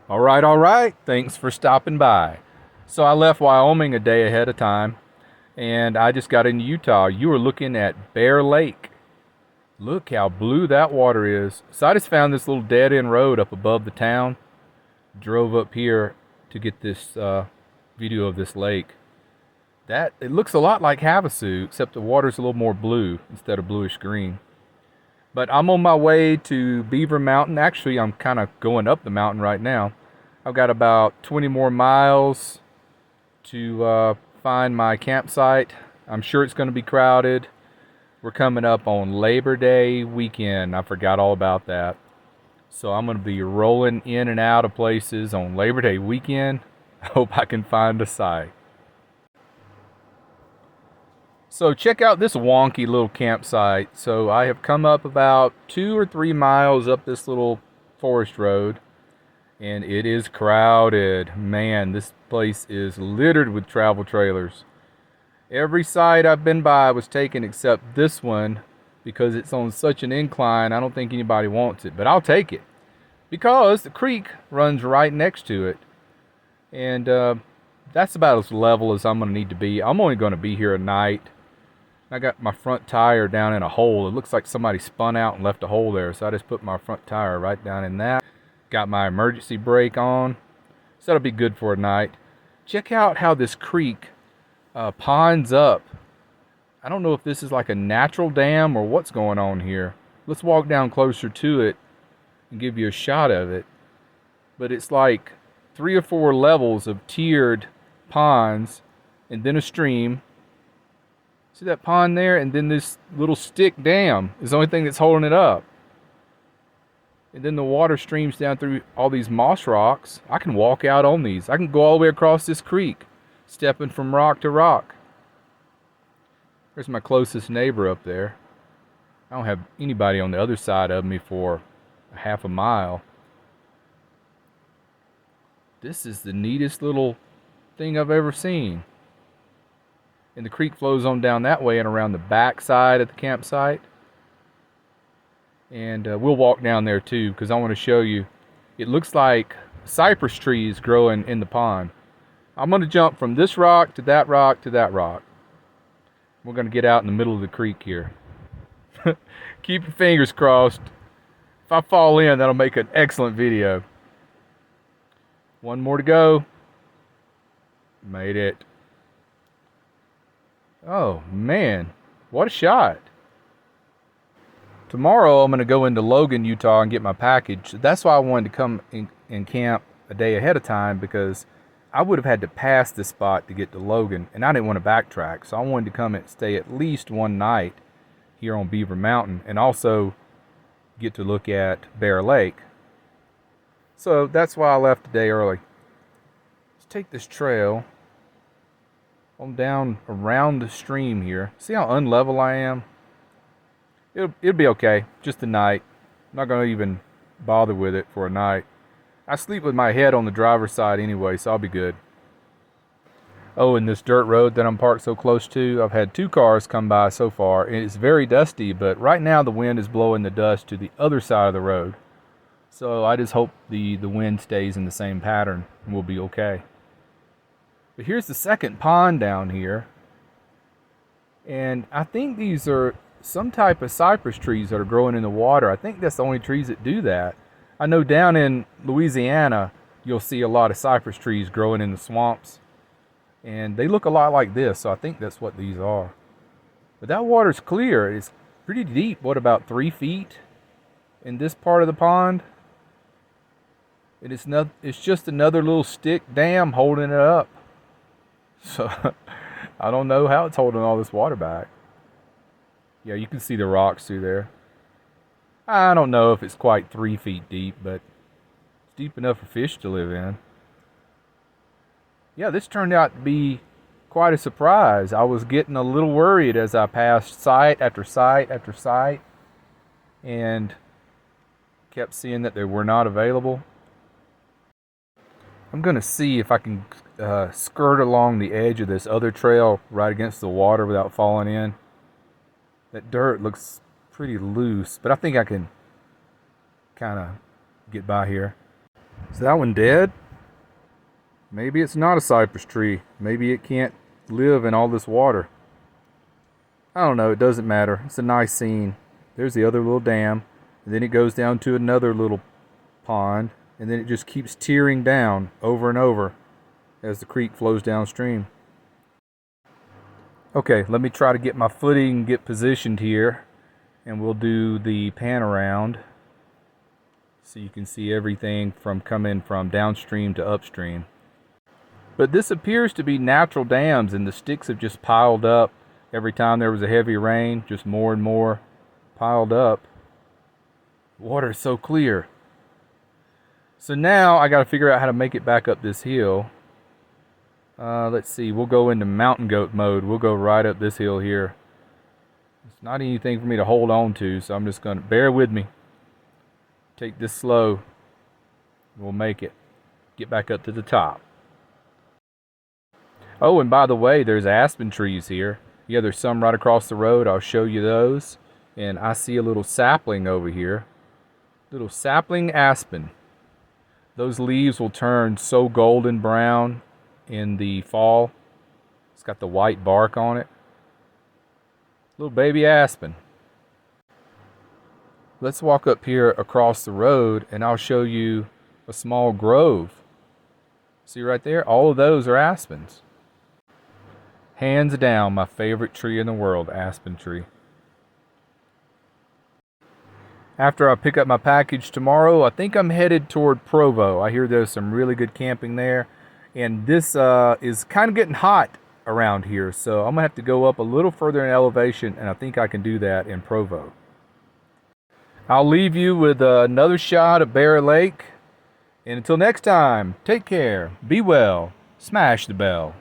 All right. Thanks for stopping by. So I left Wyoming a day ahead of time, and I just got into Utah. You were looking at Bear Lake. Look how blue that water is. So I just found this little dead end road up above the town. Drove up here to get this video of this lake. That it looks a lot like Havasu, except the water's a little more blue instead of bluish green. But I'm on my way to Beaver Mountain. Actually, I'm kind of going up the mountain right now. I've got about 20 more miles to find my campsite. I'm sure it's going to be crowded. We're coming up on Labor Day weekend. I forgot all about that. So I'm going to be rolling in and out of places on Labor Day weekend. I hope I can find a site. So check out this wonky little campsite. So I have come up about 2 or 3 miles up this little forest road, and it is crowded. Man, this place is littered with travel trailers. Every site I've been by was taken except this one because it's on such an incline. I don't think anybody wants it, but I'll take it because the creek runs right next to it, and that's about as level as I'm going to need to be. I'm only going to be here a night. I got my front tire down in a hole. It looks like somebody spun out and left a hole there, so I just put my front tire right down in that. Got my emergency brake on, so that'll be good for a night. Check out how this creek ponds up. I don't know if this is like a natural dam or what's going on here. Let's walk down closer to it and give you a shot of it. But it's like 3 or 4 levels of tiered ponds and then a stream. See that pond there? And then this little stick dam is the only thing that's holding it up. And then the water streams down through all these moss rocks. I can walk out on these. I can go all the way across this creek, stepping from rock to rock. There's my closest neighbor up there. I don't have anybody on the other side of me for a half a mile. This is the neatest little thing I've ever seen. And the creek flows on down that way and around the back side of the campsite. And we'll walk down there too because I want to show you. It looks like cypress trees growing in the pond. I'm going to jump from this rock to that rock to that rock. We're going to get out in the middle of the creek here. Keep your fingers crossed. If I fall in, that'll make an excellent video. One more to go. Made it. Oh man, what a shot. Tomorrow I'm going to go into Logan, Utah and get my package. That's why I wanted to come and camp a day ahead of time, because I would have had to pass this spot to get to Logan, and I didn't want to backtrack. So I wanted to come and stay at least one night here on Beaver Mountain and also get to look at Bear Lake. So that's why I left a day early. Let's take this trail on down around the stream here. See how unlevel I am? It'll be okay, just a night. I'm not going to even bother with it for a night. I sleep with my head on the driver's side anyway, so I'll be good. Oh, and this dirt road that I'm parked so close to, I've had 2 cars come by so far, and it's very dusty, but right now the wind is blowing the dust to the other side of the road. So I just hope the wind stays in the same pattern and we'll be okay. But here's the second pond down here. And I think these are some type of cypress trees that are growing in the water. I think that's the only trees that do that. I know down in Louisiana, you'll see a lot of cypress trees growing in the swamps. And they look a lot like this, so I think that's what these are. But that water's clear. It's pretty deep. What, about 3 feet in this part of the pond? And it's just another little stick dam holding it up. So I don't know how it's holding all this water back. Yeah, you can see the rocks through there. I don't know if it's quite 3 feet deep, but it's deep enough for fish to live in. Yeah, this turned out to be quite a surprise. I was getting a little worried as I passed site after site after site and kept seeing that they were not available. I'm going to see if I can skirt along the edge of this other trail right against the water without falling in. That dirt looks pretty loose, but I think I can kind of get by here. Is that one dead? Maybe it's not a cypress tree. Maybe it can't live in all this water. I don't know, it doesn't matter. It's a nice scene. There's the other little dam. And then it goes down to another little pond. And then it just keeps tearing down over and over as the creek flows downstream. Okay, let me try to get my footing, get positioned here. And we'll do the pan around so you can see everything from coming from downstream to upstream. But this appears to be natural dams, and the sticks have just piled up every time there was a heavy rain, just more and more piled up. Water is so clear. So now I got to figure out how to make it back up this hill. Let's see, we'll go into mountain goat mode. We'll go right up this hill here. It's not anything for me to hold on to, so I'm just going to bear with me. Take this slow. We'll make it. Get back up to the top. Oh, and by the way, there's aspen trees here. Yeah, there's some right across the road. I'll show you those. And I see a little sapling over here. Little sapling aspen. Those leaves will turn so golden brown in the fall. It's got the white bark on it. Little baby aspen. Let's walk up here across the road and I'll show you a small grove. See right there? All of those are aspens. Hands down, my favorite tree in the world, aspen tree. After I pick up my package tomorrow, I think I'm headed toward Provo. I hear there's some really good camping there. And this is kind of getting hot around here, so I'm going to have to go up a little further in elevation, and I think I can do that in Provo. I'll leave you with another shot of Bear Lake. And until next time, take care, be well, smash the bell.